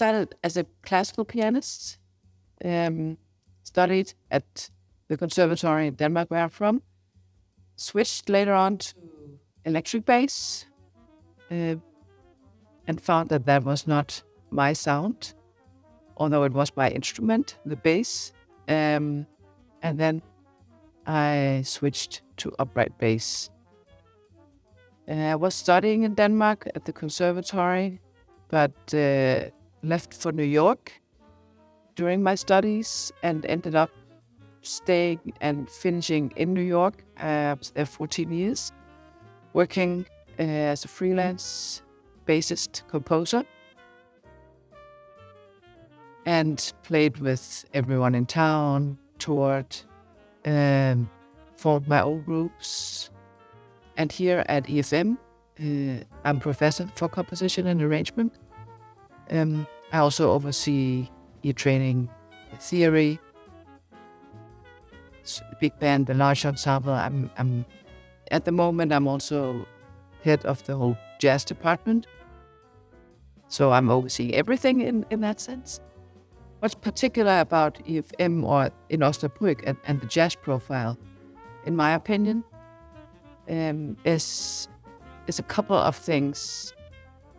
started as a classical pianist, studied at the conservatory in Denmark, where I'm from, switched later on to electric bass, and found that that was not my sound, although it was my instrument, the bass. And then I switched to upright bass. I was studying in Denmark at the conservatory, but left for New York during my studies and ended up staying and finishing in New York. I was there 14 years, working as a freelance bassist composer, and played with everyone in town, toured, formed my own groups. And here at IFM, I'm professor for composition and arrangement. I also oversee ear training theory, big band, the large ensemble. I'm at the moment, I'm also head of the whole jazz department. So I'm overseeing everything in that sense. What's particular about IFM or in Osnabrück and the jazz profile, in my opinion, is a couple of things.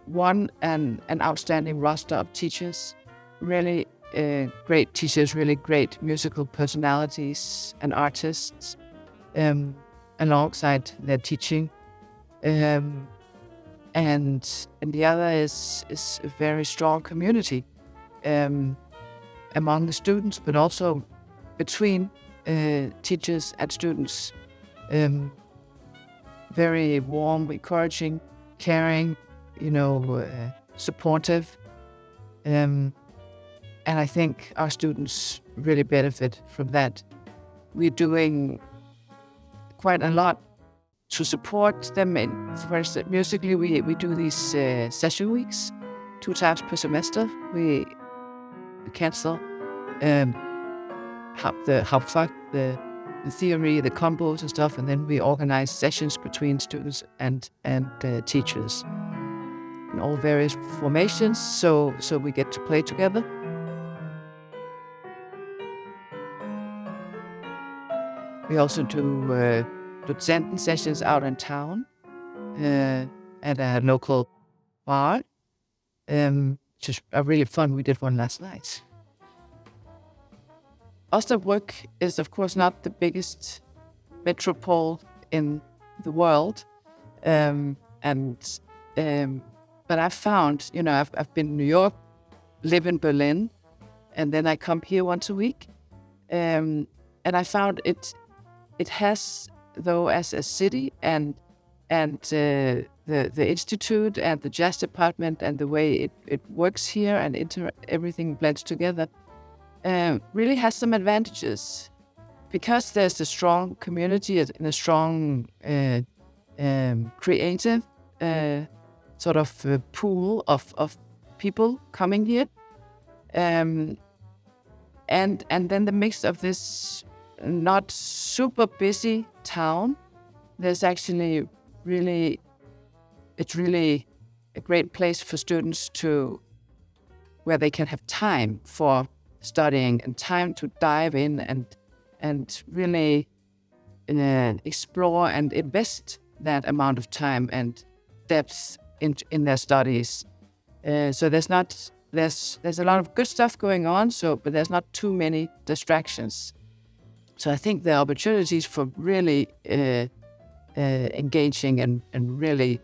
One, an outstanding roster of teachers, really great teachers, really great musical personalities and artists alongside their teaching. And the other is a very strong community among the students, but also between teachers and students. Very warm, encouraging, caring, supportive. And I think our students really benefit from that. We're doing quite a lot to support them. For instance, musically, we do these session weeks 2 times per semester. We cancel the Hauptfach, the theory, the combos and stuff, and then we organize sessions between students and teachers in all various formations, so we get to play together. We also do docent sessions out in town at a local bar, which is really fun. We did one last night. Osnabrück is, of course, not the biggest metropole in the world, but I've found, I've been in New York, live in Berlin, and then I come here once a week, and I found it has, though, as a city and the institute and the jazz department and the way it works here and everything blends together. Really has some advantages because there's a strong community and a strong creative sort of pool of people coming here, and then the mix of this not super busy town. There's actually it's really a great place for students where they can have time for studying and time to dive in and really explore and invest that amount of time and depth in their studies. So there's a lot of good stuff going on. But there's not too many distractions. So I think the opportunities for really engaging and really,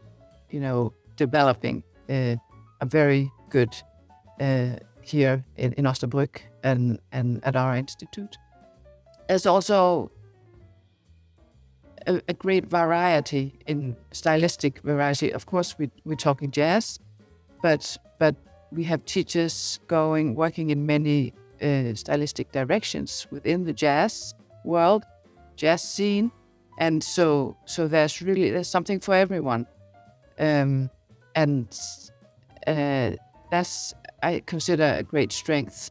developing are very good here in Osnabrück and at our institute. There's also a great variety in stylistic variety. Of course, we're talking jazz, but we have teachers working in many stylistic directions within the jazz world, jazz scene, and so there's something for everyone, and that's, I consider, a great strength.